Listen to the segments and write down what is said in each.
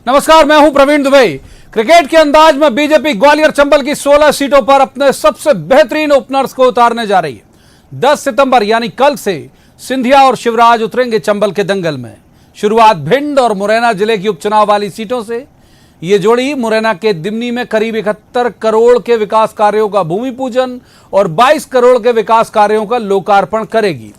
नमस्कार, मैं हूं प्रवीण दुबे। क्रिकेट के अंदाज में बीजेपी ग्वालियर चंबल की 16 सीटों पर अपने सबसे बेहतरीन ओपनर्स को उतारने जा रही है। 10 सितंबर यानी कल से सिंधिया और शिवराज उतरेंगे चंबल के दंगल में। शुरुआत भिंड और मुरैना जिले की उपचुनाव वाली सीटों से। ये जोड़ी मुरैना के दिमनी में करीब 71 करोड़ के विकास कार्यों का भूमि पूजन और 22 करोड़ के विकास कार्यों का लोकार्पण करेगी।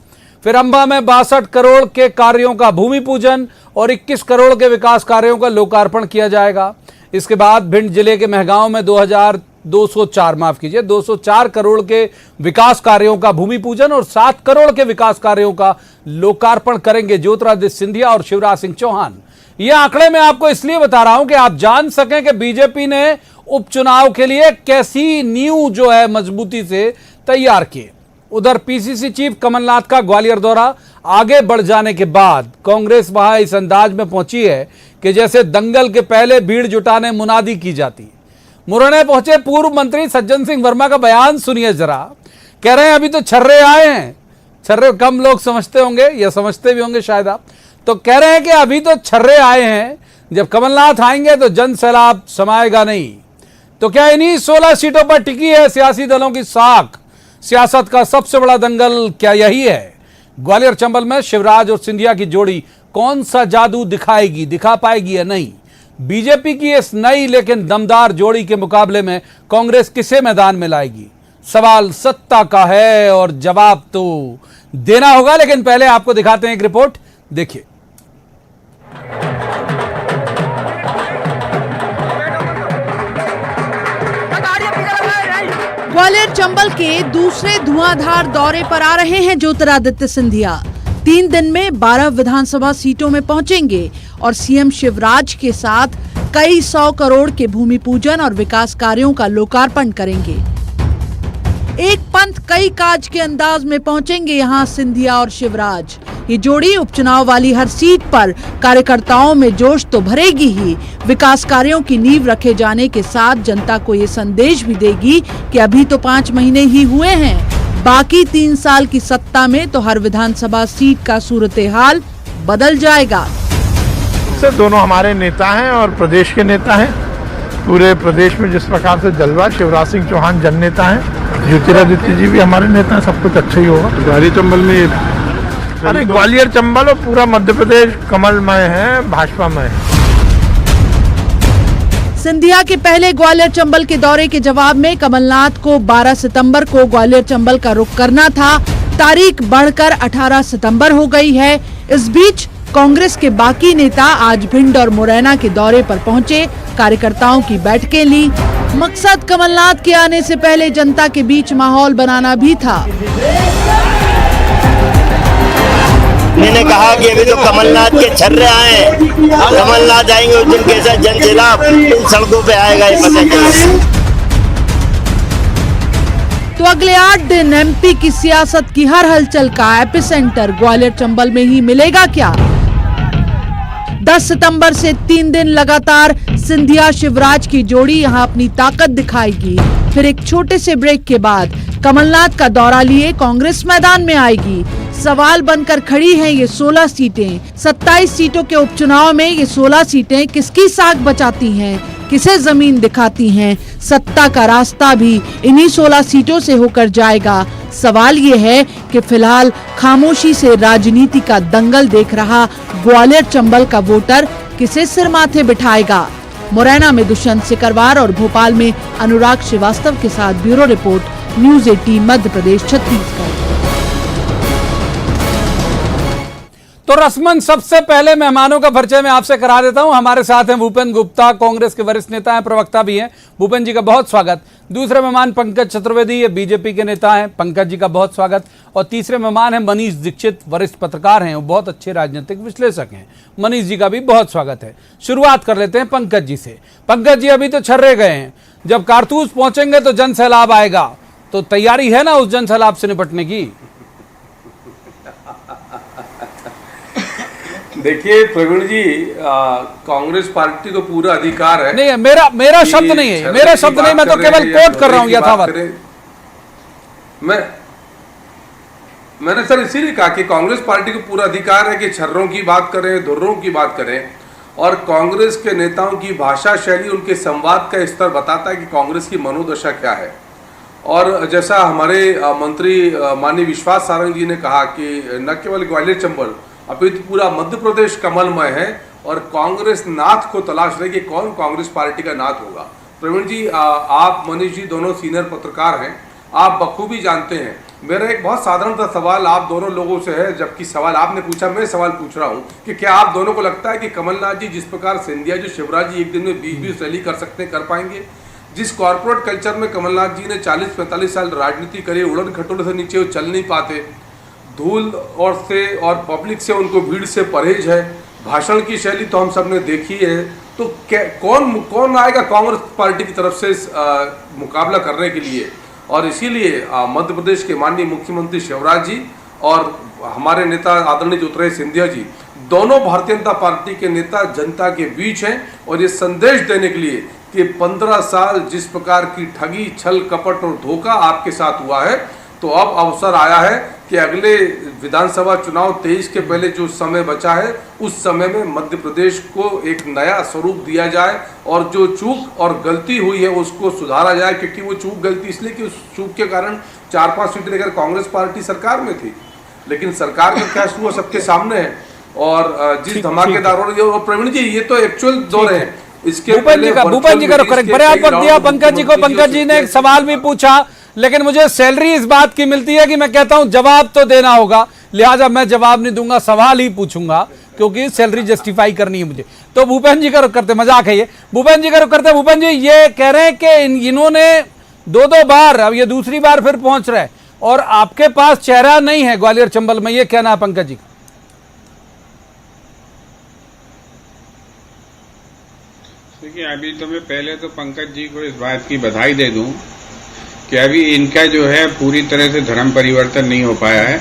फिर अंबा में 62 करोड़ के कार्यों का भूमि पूजन और 21 करोड़ के विकास कार्यों का लोकार्पण किया जाएगा। इसके बाद भिंड जिले के महगांव में 204 करोड़ के विकास कार्यों का भूमि पूजन और 7 करोड़ के विकास कार्यों का लोकार्पण करेंगे ज्योतिरादित्य सिंधिया और शिवराज सिंह चौहान। ये आंकड़े मैं आपको इसलिए बता रहा हूं कि आप जान सकें कि बीजेपी ने उपचुनाव के लिए कैसी नींव जो है मजबूती से तैयार की। उधर पीसीसी चीफ कमलनाथ का ग्वालियर दौरा आगे बढ़ जाने के बाद कांग्रेस वहां इस अंदाज में पहुंची है कि जैसे दंगल के पहले भीड़ जुटाने मुनादी की जाती। मुरैना पहुंचे पूर्व मंत्री सज्जन सिंह वर्मा का बयान सुनिए जरा। कह रहे हैं अभी तो छर्रे आए हैं। छर्रे कम लोग समझते होंगे या समझते भी होंगे शायद आप। तो कह रहे हैं कि अभी तो छर्रे आए हैं, जब कमलनाथ आएंगे तो जन सैलाब समाएगा नहीं। तो क्या इन्हीं 16 सीटों पर टिकी है सियासी दलों की साख? सियासत का सबसे बड़ा दंगल क्या यही है? ग्वालियर चंबल में शिवराज और सिंधिया की जोड़ी कौन सा जादू दिखा पाएगी या नहीं? बीजेपी की इस नई लेकिन दमदार जोड़ी के मुकाबले में कांग्रेस किसे मैदान में लाएगी? सवाल सत्ता का है और जवाब तो देना होगा। लेकिन पहले आपको दिखाते हैं एक रिपोर्ट, देखिए। ग्वालियर चंबल के दूसरे धुआंधार दौरे पर आ रहे हैं ज्योतिरादित्य सिंधिया। 3 दिन में 12 विधानसभा सीटों में पहुंचेंगे और सीएम शिवराज के साथ कई 100 करोड़ के भूमि पूजन और विकास कार्यों का लोकार्पण करेंगे। एक पंथ कई काज के अंदाज में पहुंचेंगे यहां सिंधिया और शिवराज। ये जोड़ी उपचुनाव वाली हर सीट पर कार्यकर्ताओं में जोश तो भरेगी ही, विकास कार्यों की नींव रखे जाने के साथ जनता को ये संदेश भी देगी कि अभी तो 5 महीने ही हुए हैं, बाकी 3 साल की सत्ता में तो हर विधानसभा सीट का सूरत-ए-हाल बदल जाएगा। से दोनों हमारे नेता हैं और प्रदेश के नेता हैं। पूरे प्रदेश में जिस प्रकार से जलवा, शिवराज सिंह चौहान जन नेता हैं, ज्योतिरादित्य जी भी हमारे नेता हैं, सब कुछ अच्छा ही होगा। ग्वालियर चंबल में अरे ग्वालियर चंबल और पूरा मध्य प्रदेश कमलमय है, भाजपामय है। सिंधिया के पहले ग्वालियर चंबल के दौरे के जवाब में कमलनाथ को 12 सितंबर को ग्वालियर चंबल का रुख करना था। तारीख बढ़कर 18 सितंबर हो गई है। इस बीच कांग्रेस के बाकी नेता आज भिंड और मुरैना के दौरे पर पहुंचे, कार्यकर्ताओं की बैठकें ली। मकसद कमलनाथ के आने से पहले जनता के बीच माहौल बनाना भी था। मैंने कहा कि अभी तो कमलनाथ के छर्रे आए हैं, कमलनाथ आएंगे उस दिन कैसा जन सैलाब इन सड़कों पे आएगा ये पता चलेगा। तो अगले 8 दिन एमपी की सियासत की हर हलचल का एपिसेंटर ग्वालियर चंबल में ही मिलेगा क्या? 10 सितंबर से 3 दिन लगातार सिंधिया शिवराज की जोड़ी यहां अपनी ताकत दिखाएगी। फिर एक छोटे से ब्रेक के बाद कमलनाथ का दौरा लिए कांग्रेस मैदान में आएगी। सवाल बनकर खड़ी हैं ये 16 सीटें। 27 सीटों के उपचुनाव में ये 16 सीटें किसकी साख बचाती हैं, किसे जमीन दिखाती हैं? सत्ता का रास्ता भी इन्हीं 16 सीटों से होकर जाएगा। सवाल ये है कि फिलहाल खामोशी से राजनीति का दंगल देख रहा ग्वालियर चंबल का वोटर किसे सिर माथे बिठाएगा? मुरैना में दुष्यंत सिकरवार और भोपाल में अनुराग श्रीवास्तव के साथ bureau report, news 18 Madhya Pradesh Chhattisgarh. तो रस्मन सबसे पहले मेहमानों का परिचय मैं आपसे करा देता हूं। हमारे साथ हैं भूपेन गुप्ता, कांग्रेस के वरिष्ठ नेता हैं, प्रवक्ता भी हैं। भूपेन जी का बहुत स्वागत। दूसरे मेहमान पंकज चतुर्वेदी, ये बीजेपी के नेता हैं, पंकज जी का बहुत स्वागत। और तीसरे मेहमान हैं मनीष दीक्षित, वरिष्ठ पत्रकार हैं, वो बहुत अच्छे राजनीतिक विश्लेषक हैं। मनीष जी का भी बहुत स्वागत है। शुरुआत कर लेते हैं पंकज जी से। पंकज जी, अभी तो छर्रे गए हैं, जब कारतूस पहुंचेंगे तो जन सैलाब आएगा, तो तैयारी है ना उस जन सैलाब से निपटने की? देखिए प्रवीण जी, कांग्रेस पार्टी को पूरा अधिकार है। नहीं, मेरा शब्द नहीं है, मेरा शब्द नहीं, मैं तो केवल कोट कर रहा हूं यथावत। मैंने सर इसीलिए कहा कि कांग्रेस पार्टी को पूरा अधिकार है कि छर्रों की बात करें, धुर्रों की बात करें। और कांग्रेस के नेताओं की भाषा शैली, उनके संवाद का स्तर बताता है कि कांग्रेस की मनोदशा क्या है। और जैसा हमारे मंत्री माननीय विश्वास सारंग जी ने कहा कि न केवल ग्वालियर चंबल, अभी तो पूरा मध्य प्रदेश कमलमय है और कांग्रेस नाथ को तलाश रही कि कौन कांग्रेस पार्टी का नाथ होगा। प्रवीण जी, आप मनीष जी दोनों सीनियर पत्रकार हैं, आप बखूबी जानते हैं। मेरा एक बहुत साधारण सा सवाल आप दोनों लोगों से है, जबकि सवाल आपने पूछा, मैं सवाल पूछ रहा हूं कि क्या आप दोनों को लगता है कि कमलनाथ जी जिस प्रकार सिंधिया जी, शिवराज जी एक दिन में 20-20 रैली कर सकते हैं, कर पाएंगे? जिस कॉर्पोरेट कल्चर में कमलनाथ जी ने 40-45 साल राजनीति करी, उड़न खटोले से नीचे वो चल नहीं पाते, धूल और पब्लिक से उनको भीड़ से परहेज है, भाषण की शैली तो हम सब ने देखी है, तो कौन आएगा कांग्रेस पार्टी की तरफ से मुकाबला करने के लिए? और इसीलिए मध्य प्रदेश के माननीय मुख्यमंत्री शिवराज जी और हमारे नेता आदरणीय ज्योतिरादित्य सिंधिया जी दोनों भारतीय जनता पार्टी के नेता जनता के बीच हैं और ये संदेश देने के लिए कि 15 साल जिस प्रकार की ठगी, छल, कपट और धोखा आपके साथ हुआ है, तो अब अवसर आया है कि अगले विधानसभा चुनाव 23 के पहले जो समय बचा है उस समय में मध्य प्रदेश को एक नया स्वरूप दिया जाए और जो चूक और गलती हुई है उसको सुधारा जाए, क्योंकि वो चूक गलती इसलिए कि उस चूक के कारण 4-5 सीटें लेकर कांग्रेस पार्टी सरकार में थी, लेकिन सरकार का क्या हुआ सबके सामने है। और जिस धमाकेदार और प्रवीण जी ये तो एक्चुअल दौर है, इसके भूपेन जी का रुख करेंगे। पर्याप्त वक्त दिया पंकज जी को। पंकज जी ने एक सवाल भी पूछा, लेकिन मुझे सैलरी इस बात की मिलती है कि मैं कहता हूं जवाब तो देना होगा, लिहाजा मैं जवाब नहीं दूंगा, सवाल ही पूछूंगा, क्योंकि सैलरी जस्टिफाई करनी है मुझे। तो भूपेन जी का रुख करते, मजाक है ये, भूपेन जी का रुख करते। भूपेन जी ये कह रहे हैं कि इन्होंने 2-2 बार, अब ये दूसरी बार फिर पहुंच रहे हैं और आपके पास चेहरा नहीं है ग्वालियर चंबल में, ये कहना है पंकज जी का। देखिए, अभी तो मैं पहले तो पंकज जी को इस बात की बधाई दे दूं कि अभी इनका जो है पूरी तरह से धर्म परिवर्तन नहीं हो पाया है,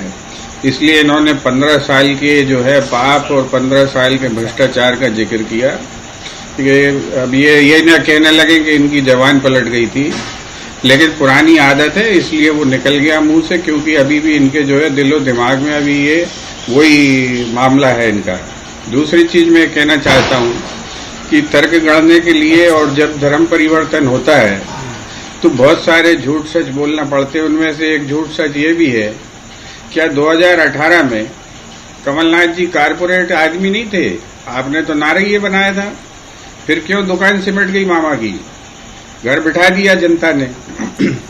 इसलिए इन्होंने 15 साल के जो है पाप और 15 साल के भ्रष्टाचार का जिक्र किया। अब ये न कहने लगे कि इनकी जबान पलट गई थी, लेकिन पुरानी आदत है इसलिए वो निकल गया मुंह से, क्योंकि अभी भी इनके जो है दिलो दिमाग में अभी ये वही मामला है इनका। दूसरी चीज मैं कहना चाहता हूँ कि तर्क गढ़ने के लिए और जब धर्म परिवर्तन होता है तो बहुत सारे झूठ सच बोलना पड़ते हैं। उनमें से एक झूठ सच ये भी है, क्या 2018 में कमलनाथ जी कारपोरेट आदमी नहीं थे? आपने तो नारा ये बनाया था, फिर क्यों दुकान सिमट गई मामा की? घर बिठा दिया जनता ने।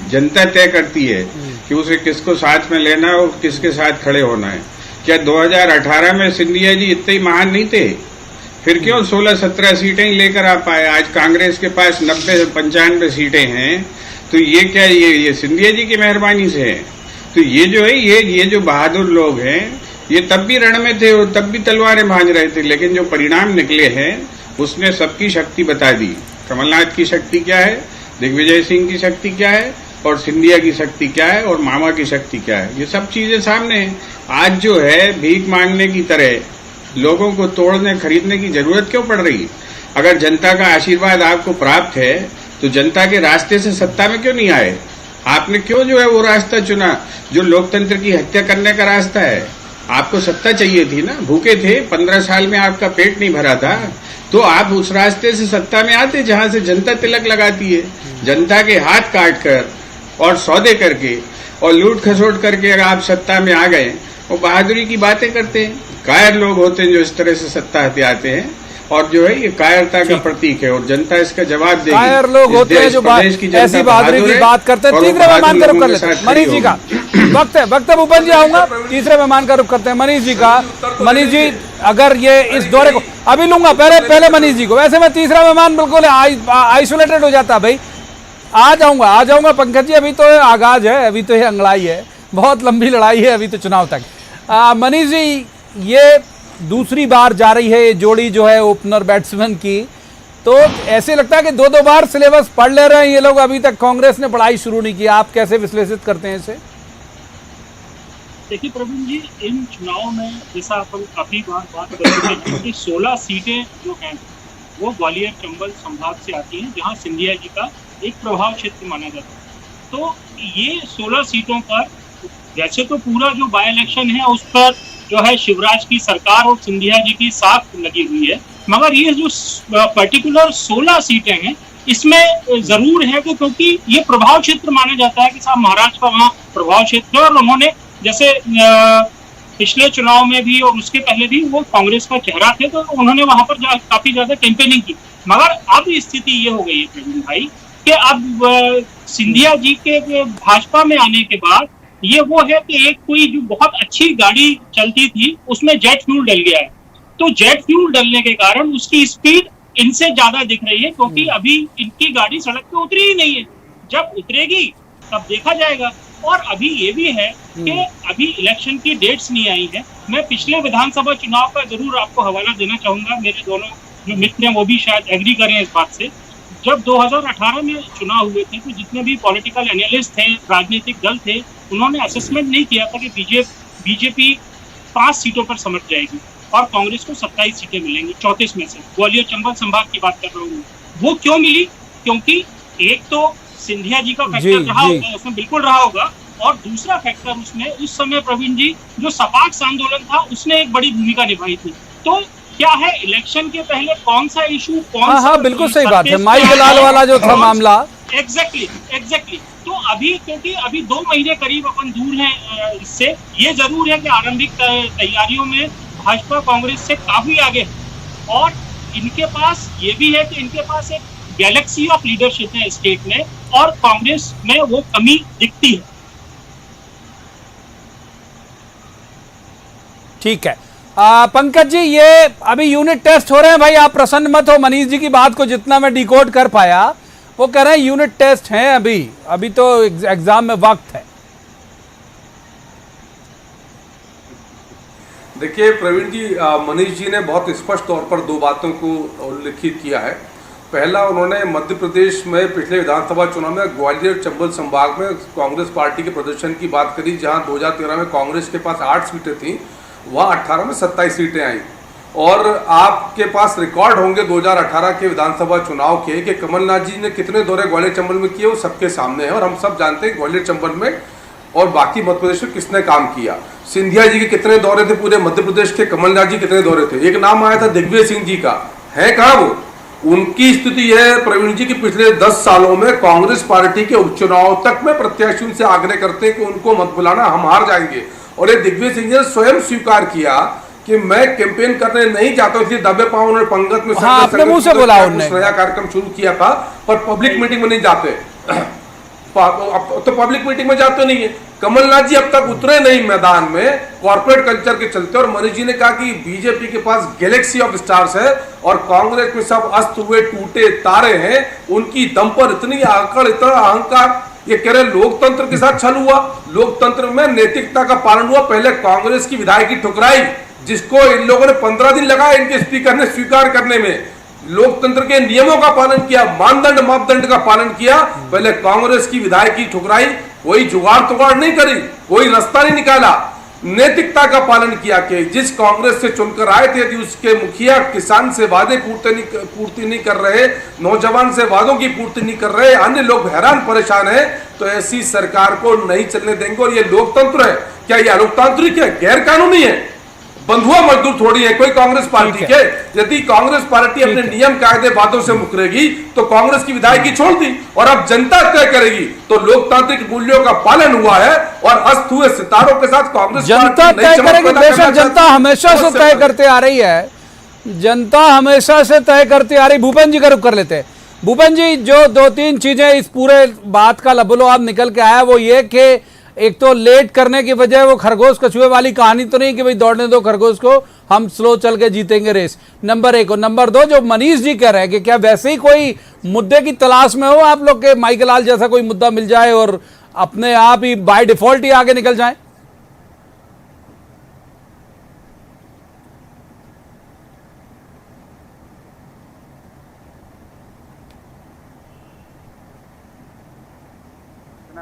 जनता तय करती है कि उसे किसको साथ में लेना है और किसके साथ खड़े होना है। क्या 2018 में सिंधिया जी इतने ही महान नहीं थे? फिर क्यों 16-17 सीटें ही लेकर आ पाए? आज कांग्रेस के पास 90-95 सीटें हैं, तो ये क्या ये सिंधिया जी की मेहरबानी से है? तो ये जो है ये जो बहादुर लोग हैं, ये तब भी रण में थे और तब भी तलवारें भांज रहे थे, लेकिन जो परिणाम निकले हैं उसने सबकी शक्ति बता दी। कमलनाथ की शक्ति क्या है, दिग्विजय सिंह की शक्ति क्या है, और सिंधिया की शक्ति क्या है, और मामा की शक्ति क्या है, ये सब चीजें सामने हैं। आज जो है भीख मांगने की तरह लोगों को तोड़ने खरीदने की जरूरत क्यों पड़ रही? अगर जनता का आशीर्वाद आपको प्राप्त है तो जनता के रास्ते से सत्ता में क्यों नहीं आए? आपने क्यों जो है वो रास्ता चुना जो लोकतंत्र की हत्या करने का रास्ता है? आपको सत्ता चाहिए थी ना, भूखे थे, 15 साल में आपका पेट नहीं भरा था, तो आप उस रास्ते से सत्ता में आते जहां से जनता तिलक लगाती है। जनता के हाथ काट कर और सौदे करके और लूट खसोट करके अगर आप सत्ता में आ गए, वो बहादुरी की बातें करते हैं। कायर लोग होते हैं जो इस तरह से सत्ता हथियाते हैं, और जो है ये कायरता का प्रतीक है, और जनता इसका जवाब देगी। कायर लोग होते हैं जो ऐसी बहादुरी की बात करते हैं। तीसरे मेहमान का रुख कर लेते हैं मनीष जी का। वक्त है भूपेन जी, आऊंगा तीसरे मेहमान का रुख करते हैं मनीष जी का। मनीष जी, अगर ये इस दौरे को अभी लूंगा, पहले मनीष जी को, वैसे मैं तीसरा मेहमान बिल्कुल आइसोलेटेड हो जाता भाई। आ जाऊंगा पंकज जी, अभी तो आगाज है, अभी तो ये अंगड़ाई है, बहुत लंबी लड़ाई है अभी तो चुनाव तक। मनीष जी, ये दूसरी बार जा रही है ये जोड़ी जो है ओपनर बैट्समैन की, तो ऐसे लगता है कि 2-2 बार सिलेबस पढ़ ले रहे हैं ये लोग, अभी तक कांग्रेस ने पढ़ाई शुरू नहीं की। आप कैसे विश्लेषित करते हैं इसे? देखिए प्रवीण जी, इन चुनावों में जैसा अपन काफी बार बात कर चुके हैं कि 16 सीटें जो हैं वो ग्वालियर चंबल संभाग से आती हैं, जहां सिंधिया जी का एक प्रभाव क्षेत्र माना जाता है। तो ये 16 सीटों पर वैसे तो पूरा जो बाय इलेक्शन है उस पर जो है शिवराज की सरकार और सिंधिया जी की साख लगी हुई है, मगर ये जो पर्टिकुलर 16 सीटें हैं इसमें जरूर है कि क्योंकि ये प्रभाव क्षेत्र माना जाता है कि साहब महाराष्ट्र का वहाँ प्रभाव क्षेत्र है, और उन्होंने जैसे पिछले चुनाव में भी और उसके पहले भी वो कांग्रेस का चेहरा थे, तो उन्होंने वहां पर काफी ज्यादा कैंपेनिंग की। मगर अब स्थिति ये हो गई है प्रवीण भाई कि अब सिंधिया जी के भाजपा में आने के बाद ये वो है कि एक कोई जो बहुत अच्छी गाड़ी चलती थी उसमें जेट फ्यूल डल गया है, तो जेट फ्यूल डलने के कारण उसकी स्पीड इनसे ज्यादा दिख रही है, क्योंकि अभी इनकी गाड़ी सड़क पे उतरी ही नहीं है। जब उतरेगी तब देखा जाएगा। और अभी ये भी है कि अभी इलेक्शन की डेट्स नहीं आई है। मैं पिछले विधानसभा चुनाव का जरूर आपको हवाला देना चाहूंगा, मेरे दोनों जो मित्र हैं वो भी शायद एग्री करें इस बात से। जब 2018 में चुनाव हुए थे तो जितने भी पॉलिटिकल एनालिस्ट थे, राजनीतिक दल थे, उन्होंने असेसमेंट नहीं किया था कि बीजेपी 5 सीटों पर समझ जाएगी और कांग्रेस को 27 सीटें मिलेंगी 34 में से। ग्वालियर चंबल संभाग की बात कर रहा हूँ। वो क्यों मिली? क्योंकि एक तो सिंधिया जी का फैक्टर रहा होगा, उसमें बिल्कुल रहा होगा, और दूसरा फैक्टर उसमें उस समय प्रवीण जी जो सपाक्स आंदोलन था उसने एक बड़ी भूमिका निभाई थी। तो क्या है, इलेक्शन के पहले कौन सा इशू कौन सा, बिल्कुल सही बात है, माई दलाल वाला जो था मामला। एग्जैक्टली। तो अभी क्योंकि अभी 2 महीने करीब अपन दूर हैं इससे, ये जरूर है कि आरंभिक तैयारियों में भाजपा कांग्रेस से काफी आगे है, और इनके पास ये भी है कि इनके पास एक गैलेक्सी ऑफ लीडरशिप है स्टेट में, और कांग्रेस में वो कमी दिखती है। ठीक है पंकज जी, ये अभी यूनिट टेस्ट हो रहे हैं भाई, आप प्रसन्न मत हो। मनीष जी की बात को जितना मैं डिकोड कर पाया, वो कह रहे हैं यूनिट टेस्ट हैं अभी तो एग्जाम में वक्त है। देखिए प्रवीण जी, मनीष जी ने बहुत स्पष्ट तौर पर 2 बातों को उल्लेखित किया है। पहला, उन्होंने मध्य प्रदेश में पिछले विधानसभा चुनाव में ग्वालियर चंबल संभाग में कांग्रेस पार्टी के प्रदर्शन की बात करी, जहां 2013 में कांग्रेस के पास 8 सीटें थीं, वहाँ 18 में 27 सीटें आई। और आपके पास रिकॉर्ड होंगे 2018 के विधानसभा चुनाव के कि कमलनाथ जी ने कितने दौरे ग्वालियर चंबल में किए, वो सबके सामने है, और हम सब जानते हैं ग्वालियर चंबल में और बाकी मध्य प्रदेश में किसने काम किया। सिंधिया जी के कितने दौरे थे पूरे मध्य प्रदेश के, कमलनाथ जी कितने दौरे थे। एक नाम आया था दिग्विजय सिंह जी का, है कहाँ वो? उनकी स्थिति है प्रवीण जी की पिछले 10 सालों में कांग्रेस पार्टी के उपचुनाव तक में प्रत्याशियों से आग्रह करते हैं कि उनको मत बुलाना, हम हार जाएंगे। और ये दिग्विजय सिंह ने स्वयं स्वीकार किया कि मैं कैंपेन करने नहीं जाता, इसलिए दबे पांव उन्होंने पंगत में अपने मुंह से बोला उन्होंने, कार्यक्रम शुरू किया था, पर पब्लिक मीटिंग में नहीं जाते। तो पब्लिक मीटिंग में जाते नहीं है। कमलनाथ जी अब तक उतरे नहीं मैदान में कॉर्पोरेट कल्चर के चलते। और मनीष जी ने कहा कि बीजेपी के पास गैलेक्सी ऑफ स्टार्स है और कांग्रेस में सब अस्त हुए टूटे तारे हैं। उनकी दम पर इतनी आकड़, इतना अहंकार। ये कह रहे लोकतंत्र के साथ छल हुआ, लोकतंत्र में नैतिकता का पालन हुआ। पहले कांग्रेस की विधायकी ठुकराई, जिसको इन लोगों ने 15 दिन लगाया इनके स्पीकर ने स्वीकार करने में। लोकतंत्र के नियमों का पालन किया, मानदंड मापदंड का पालन किया। पहले कांग्रेस की विधायकी ठुकराई, कोई जुगाड़ तुगाड़ नहीं करी, कोई रास्ता नहीं निकाला, नैतिकता का पालन किया कि जिस कांग्रेस से चुनकर आए थे, यदि उसके मुखिया किसान से वादे पूर्ति नहीं कर रहे, नौजवान से वादों की पूर्ति नहीं कर रहे, अन्य लोग हैरान परेशान हैं, तो ऐसी सरकार को नहीं चलने देंगे। और ये लोकतंत्र है क्या? ये अलोकतांत्रिक है? गैर कानूनी है? बंधुआ मजदूर थोड़ी है कोई कांग्रेस पार्टी के। यदि कांग्रेस पार्टी अपने नियम कायदे बातों से मुकरेगी तो कांग्रेस की विधायकी छोड़ दी और अब जनता तय करेगी। तो लोकतांत्रिक मूल्यों का पालन हुआ है और अस्त हुए सितारों के साथ कांग्रेस जनता तय करेगी। बेशक जनता हमेशा से तय करते आ रही है, जनता हमेशा से तय करते आ रही। भूपेन जी का रुख कर लेते हैं। भूपेन जी, जो 2-3 चीजें इस पूरे बात का लबलो निकल के आया वो ये कि एक तो लेट करने की वजह वो खरगोश कछुए वाली कहानी तो नहीं कि भाई दौड़ने दो खरगोश को, हम स्लो चल के जीतेंगे रेस, नंबर 1। और नंबर 2, जो मनीष जी कह रहे हैं कि क्या वैसे ही कोई मुद्दे की तलाश में हो आप लोग के, माइकल लाल जैसा कोई मुद्दा मिल जाए और अपने आप ही बाय डिफॉल्ट ही आगे निकल जाए?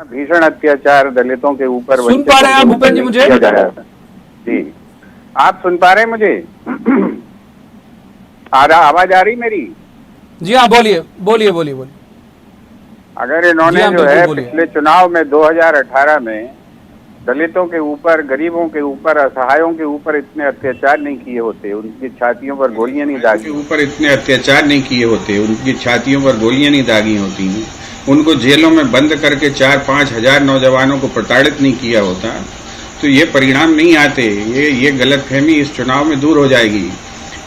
भीषण अत्याचार दलितों के ऊपर सुन पा रहे हैं आप भूपेन जी मुझे? जी, आप सुन पा रहे हैं मुझे? आवाज आ रही मेरी? जी हाँ, बोलिए। अगर इन्होंने जो है पिछले चुनाव में 2018 में दलितों के ऊपर, गरीबों के ऊपर, असहायों के ऊपर इतने अत्याचार नहीं किए होते, उनकी छातियों पर गोलियां नहीं दागी, ऊपर इतने अत्याचार नहीं किए होते, उनकी छातियों पर गोलियां नहीं दागी होती हैं, उनको जेलों में बंद करके 4-5 हजार नौजवानों को प्रताड़ित नहीं किया होता, तो ये परिणाम नहीं आते। ये गलतफहमी इस चुनाव में दूर हो जाएगी।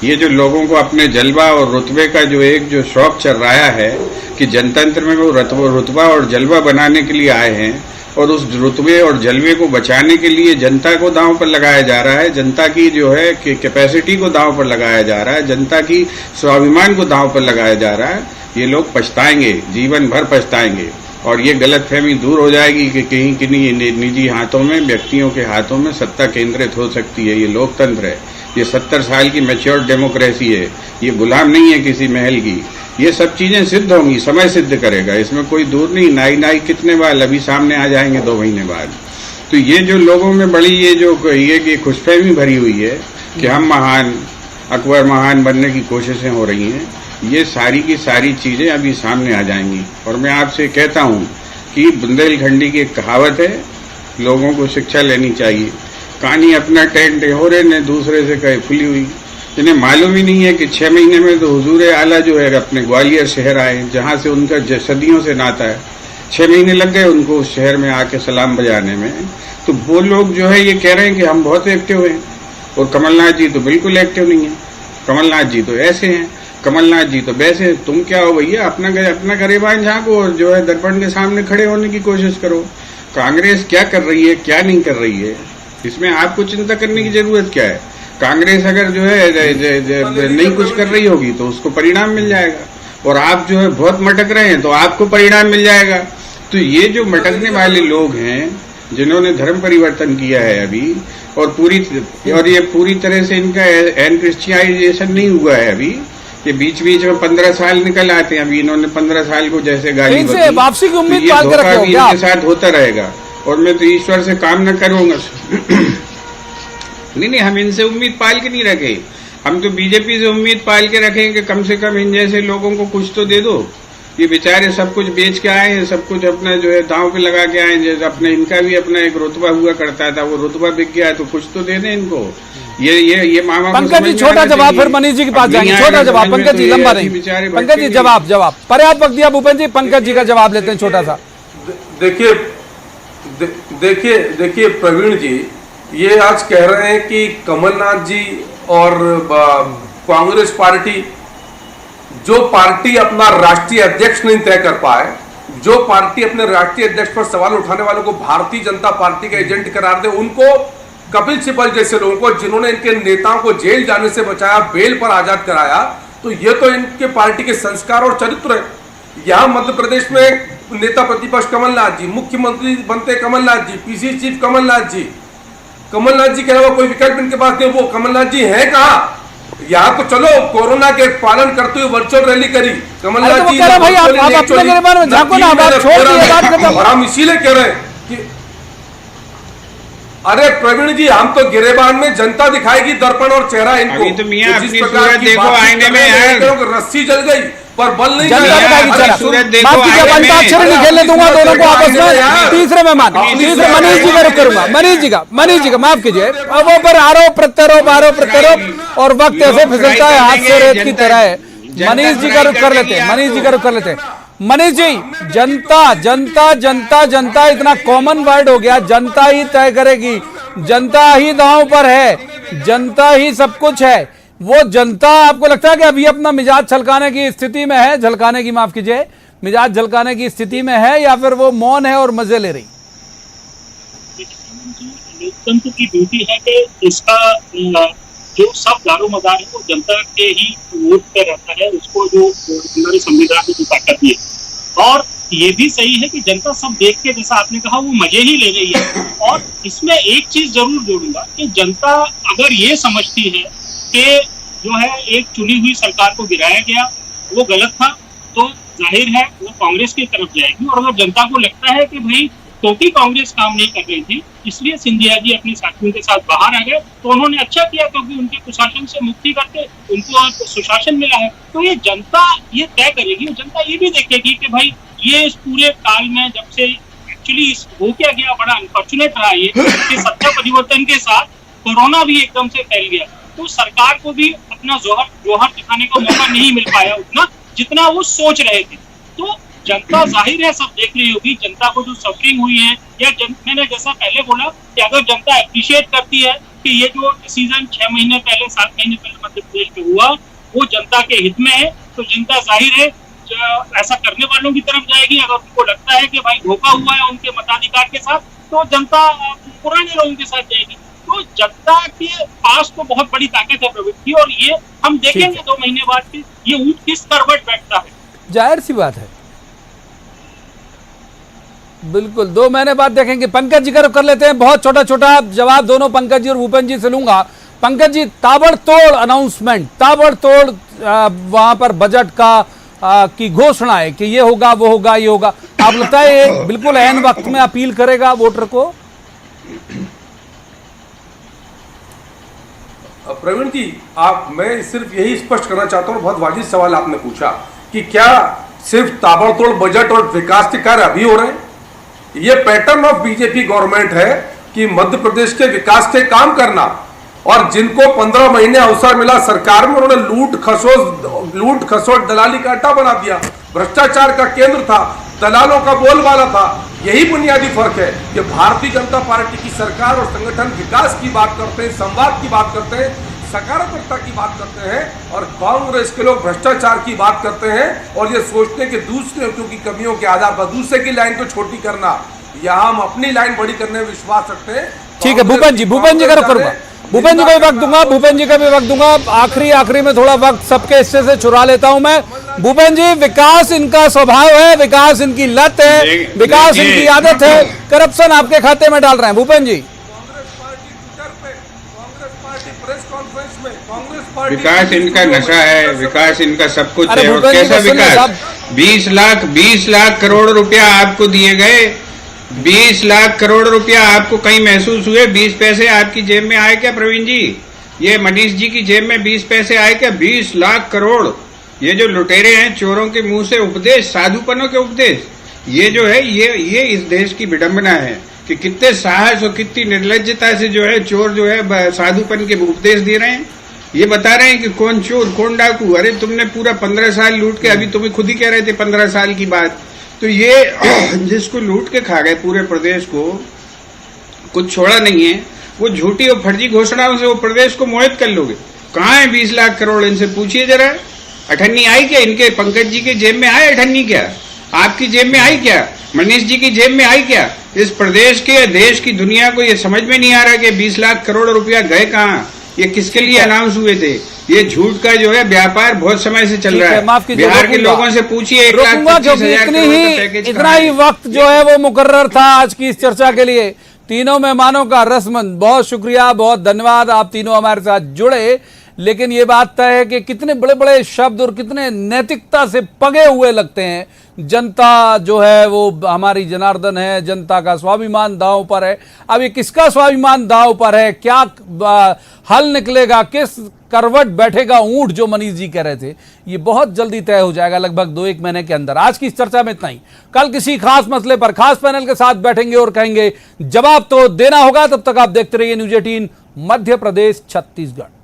ये जो लोगों को अपने जलवा और रुतबे का जो शौक चल रहा है कि जनतंत्र में वो रुतबा और जलवा बनाने के लिए आए हैं, और उस रुतबे और जलवे को बचाने के लिए जनता को दांव पर लगाया जा रहा है, जनता की जो है कैपेसिटी को दांव पर लगाया जा रहा है, जनता की स्वाभिमान को दांव पर लगाया जा रहा है। ये लोग पछताएंगे, जीवन भर पछताएंगे, और ये गलतफहमी दूर हो जाएगी कि कहीं किन्हीं निजी हाथों में, व्यक्तियों के हाथों में सत्ता केंद्रित हो सकती है। ये लोकतंत्र है, ये 70 साल की मैच्योर डेमोक्रेसी है, ये गुलाम नहीं है किसी महल की। ये सब चीजें सिद्ध होंगी, समय सिद्ध करेगा, इसमें कोई दूर नहीं। नाई कितने बार अभी सामने आ जाएंगे 2 महीने बाद। तो ये जो लोगों में बड़ी ये खुशफहमी भरी हुई है कि हम महान, अकबर महान बनने की कोशिशें हो रही हैं, ये सारी की सारी चीजें अभी सामने आ जाएंगी। और मैं आपसे कहता हूं कि बुंदेलखंडी की एक कहावत है, लोगों को शिक्षा लेनी चाहिए। कहानी अपना टेंट हो रहे ने दूसरे से कहे खुली हुई। इन्हें मालूम ही नहीं है कि 6 महीने में तो हुजूर आला जो है अपने ग्वालियर शहर आए, जहां से उनका सदियों से नाता है। 6 महीने लग गए उनको उस शहर में आके सलाम बजाने में। तो वो लोग जो है ये कह रहे हैं कि हम बहुत एक्टिव हैं, और कमलनाथ जी तो बिल्कुल एक्टिव नहीं है। कमलनाथ जी तो ऐसे हैं, कमलनाथ जी तो वैसे हैं। तुम क्या हो भैया, अपना गरेबान झांको और जो है दर्पण के सामने खड़े होने की कोशिश करो। कांग्रेस क्या कर रही है, क्या नहीं कर रही है, इसमें आपको चिंता करने की जरूरत क्या है। कांग्रेस अगर जो है नहीं कुछ कर रही होगी तो उसको परिणाम मिल जाएगा, और आप जो है बहुत मटक रहे हैं तो आपको परिणाम मिल जाएगा। तो ये जो मटकने वाले लोग हैं, जिन्होंने धर्म परिवर्तन किया है अभी, और ये पूरी तरह से इनका एन क्रिश्चियनाइजेशन नहीं हुआ है अभी, ये बीच बीच में 15 साल निकल आते हैं। अभी इन्होंने 15 साल को जैसे गाली बकी, वापसी की उम्मीद तो ये धोखा भी इनके साथ होता रहेगा। और मैं तो ईश्वर से कामना करूंगा नहीं, हम इनसे उम्मीद पाल के नहीं रखे, हम तो बीजेपी से उम्मीद पाल के रखें कि कम से कम इन जैसे लोगों को कुछ तो दे दो। ये बेचारे सब कुछ बेच के आए हैं, सब कुछ अपना जो है दांव पे लगा के आए हैं। अपने इनका भी अपना एक रुतबा हुआ करता था, वो रुतबा बिक गया, तो कुछ तो दे दें इनको। ये मामा पंकज जी छोटा जवाब, फिर मनीष जी के पास जाएंगे। छोटा जवाब पंकज जी, लंबा नहीं। पंकज जी जवाब पर्याप्त वक्त दिया भूपेंद्र जी, पंकज जी का जवाब लेते हैं छोटा सा। देखिए प्रवीण जी, ये आज कह रहे हैं कि कमलनाथ जी और कांग्रेस पार्टी, जो पार्टी अपना राष्ट्रीय अध्यक्ष नहीं तय कर पाए, जो पार्टी अपने राष्ट्रीय अध्यक्ष पर सवाल उठाने वालों को भारतीय जनता पार्टी का एजेंट करार दे, उनको कपिल सिब्बल जैसे लोगों को, जिन्होंने इनके नेताओं को जेल जाने से बचाया, बेल पर आजाद कराया, तो ये तो इनके पार्टी के संस्कार और चरित्र है। यहाँ मध्य प्रदेश में नेता प्रतिपक्ष कमलनाथ जी, मुख्यमंत्री बनते कमलनाथ जी, पीसी चीफ कमलनाथ जी के अलावा कोई विकल्प इनके पास नहीं। वो कमलनाथ जी हैं कहाँ? यहाँ तो चलो कोरोना के पालन करते हुए वर्चुअल रैली करी कमलनाथ जी, और हम इसीलिए कह रहे हैं कि अरे प्रवीण जी, हम तो गिरेबान में जनता दिखाएगी दर्पण और चेहरा इनको। अभी तो मियां अपनी सूरत देखो आईने में यार, रस्सी जल गई पर बल नहीं सूरत देखो अंताक्षरी नहीं खेलने दूंगा दोनों को आपस में। तीसरे मेहमान मनीष जी का रुख करूंगा, मनीष जी का माफ कीजिए। अब वो पर आरोप प्रत्यारोप और वक्त ऐसे फिसलता है हाथ से रेत की तरह है। मनीष जी का रुख कर लेते हैं। मनीष जी, जनता इतना कॉमन वर्ड हो गया, जनता ही तय करेगी, जनता ही दांव पर है, जनता ही सब कुछ है। वो जनता आपको लगता है कि अभी अपना मिजाज छलकाने की स्थिति में है, मिजाज झलकाने की स्थिति में है, या फिर वो मौन है और मजे ले रही? लोकतंत्र की ड्यूटी है कि इसका जो सब दारोमदार है वो जनता के ही वोट पे रहता है, उसको जो हमारे संविधान में जो ताकत है। और ये भी सही है कि जनता सब देख के, जैसा आपने कहा, वो मजे ही ले रही है। और इसमें एक चीज जरूर जोड़ूंगा कि जनता अगर ये समझती है कि जो है एक चुनी हुई सरकार को गिराया गया वो गलत था, तो जाहिर है वो कांग्रेस की तरफ जाएगी। और अगर जनता को लगता है कि भाई क्योंकि कांग्रेस काम नहीं कर रही थी इसलिए सिंधिया जी अपने साथियों के साथ बाहर आ गए, तो उन्होंने अच्छा किया, क्योंकि उनके कुशासन से मुक्ति करके उनको सुशासन मिला है। तो ये जनता ये तय करेगी, जनता ये भी देखेगी कि भाई ये इस पूरे काल में जब से एक्चुअली हो क्या गया, बड़ा अनफॉर्चुनेट रहा ये कि सत्ता परिवर्तन के साथ कोरोना भी एकदम से फैल गया, तो सरकार को भी अपना जोहर दिखाने का मौका नहीं मिल पाया उतना जितना वो सोच रहे थे। तो जनता जाहिर है सब देख रही होगी, जनता को जो सफरिंग हुई है, या मैंने जैसा पहले बोला कि अगर जनता अप्रिशिएट करती है कि ये जो डिसीजन 6 महीने पहले 7 महीने पहले मध्य प्रदेश में हुआ वो जनता के हित में है, तो जनता जाहिर है ऐसा करने वालों की तरफ जाएगी। अगर उनको लगता है कि भाई धोखा हुआ है उनके मताधिकार के साथ, तो जनता पुराने लोगों के साथ जाएगी। तो जनता के पास तो बहुत बड़ी ताकत है प्रवृत्ति, और ये हम देखेंगे 2 महीने बाद कि ये ऊंट किस करवट बैठता है। जाहिर सी बात है, बिल्कुल 2 महीने बाद देखेंगे। पंकज जी कर लेते हैं बहुत छोटा छोटा जवाब, दोनों पंकज जी और भूपेंद्र जी से लूंगा। पंकज जी, ताबड़तोड़ अनाउंसमेंट, ताबड़तोड़ वहां पर बजट का की घोषणा है कि ये होगा वो होगा ये होगा, आप लगता है ये बिल्कुल ऐन वक्त में अपील करेगा वोटर को? प्रवीण जी, मैं सिर्फ यही स्पष्ट करना चाहता हूँ, बहुत वाजिब सवाल आपने पूछा कि क्या सिर्फ ताबड़तोड़ बजट और विकास के कार्य अभी हो रहे हैं? ये पैटर्न ऑफ बीजेपी गवर्नमेंट है कि मध्य प्रदेश के विकास के काम करना, और जिनको 15 महीने अवसर मिला सरकार में उन्होंने लूट खसोट दलाली का अड्डा बना दिया, भ्रष्टाचार का केंद्र था, दलालों का बोलबाला था। यही बुनियादी फर्क है कि भारतीय जनता पार्टी की सरकार और संगठन विकास की बात करते हैं, संवाद की बात करते हैं, सकारात्मकता की बात करते हैं, और कांग्रेस के लोग भ्रष्टाचार की बात करते हैं और ये सोचते हैं कि दूसरे की कमियों के आधार पर दूसरे की लाइन को छोटी करना, यहाँ हम अपनी लाइन बड़ी करने में विश्वास रखते हैं। ठीक है भूपेंद्र जी का करूंगा, भूपेंद्र जी को भी वक्त दूंगा, भूपेंद्र जी का भी वक्त दूंगा। आखिरी में थोड़ा वक्त सबके हिस्से से चुरा लेता हूं मैं। भूपेंद्र जी, विकास इनका स्वभाव है, विकास इनकी लत है, विकास इनकी आदत है, करप्शन आपके खाते में डाल रहे हैं। भूपेंद्र जी, विकास इनका नशा है, विकास इनका सब कुछ है। और कैसा विकास? 20 लाख करोड़ रुपया आपको दिए गए, 20 लाख करोड़ रुपया आपको कहीं महसूस हुए? 20 पैसे आपकी जेब में आए क्या प्रवीण जी? ये मनीष जी की जेब में 20 पैसे आए क्या? 20 लाख करोड़। ये जो लुटेरे हैं, चोरों के मुंह से उपदेश, साधुपनों के उपदेश, ये जो है ये इस देश की विडंबना है कि कितने साहस और कितनी निर्लज्जता से जो है चोर जो है साधुपन के उपदेश दे रहे हैं। ये बता रहे हैं कि कौन चोर कौन डाकू। अरे तुमने पूरा 15 साल लूट के, अभी तुम्हें खुद ही कह रहे थे 15 साल की बात। तो ये जिसको लूट के खा गए पूरे प्रदेश को, कुछ छोड़ा नहीं है, वो झूठी और फर्जी घोषणाओं से वो प्रदेश को मोहित कर लोगे। कहाँ है 20 लाख करोड़? इनसे पूछिए जरा। अठन्नी आई क्या? इनके पंकज जी के जेब में आए अठन्नी क्या? आपकी जेब में आई क्या? मनीष जी की जेब में आई क्या? इस प्रदेश के, देश की, दुनिया को ये समझ में नहीं आ रहा कि 20 लाख करोड़ रुपया गए कहाँ, ये किसके लिए अनाउंस हुए थे। ये झूठ का जो है व्यापार बहुत समय से चल रहा है। बिहार के लोगों से पूछिए, 1,25,000 इतना ही वक्त जो है वो मुकर्रर था आज की इस चर्चा के लिए। तीनों मेहमानों का रसमंद बहुत शुक्रिया, बहुत धन्यवाद, आप तीनों हमारे साथ जुड़े। लेकिन ये बात तय है कि कितने बड़े बड़े शब्द और कितने नैतिकता से पगे हुए लगते हैं। जनता जो है वो हमारी जनार्दन है, जनता का स्वाभिमान दांव पर है। अब ये किसका स्वाभिमान दांव पर है, क्या हल निकलेगा, किस करवट बैठेगा ऊंट, जो मनीष जी कह रहे थे, ये बहुत जल्दी तय हो जाएगा, लगभग 2-1 महीने के अंदर। आज की इस चर्चा में इतना ही। कल किसी खास मसले पर खास पैनल के साथ बैठेंगे और कहेंगे जवाब तो देना होगा। तब तक आप देखते रहिए न्यूज़ 18 मध्य प्रदेश छत्तीसगढ़।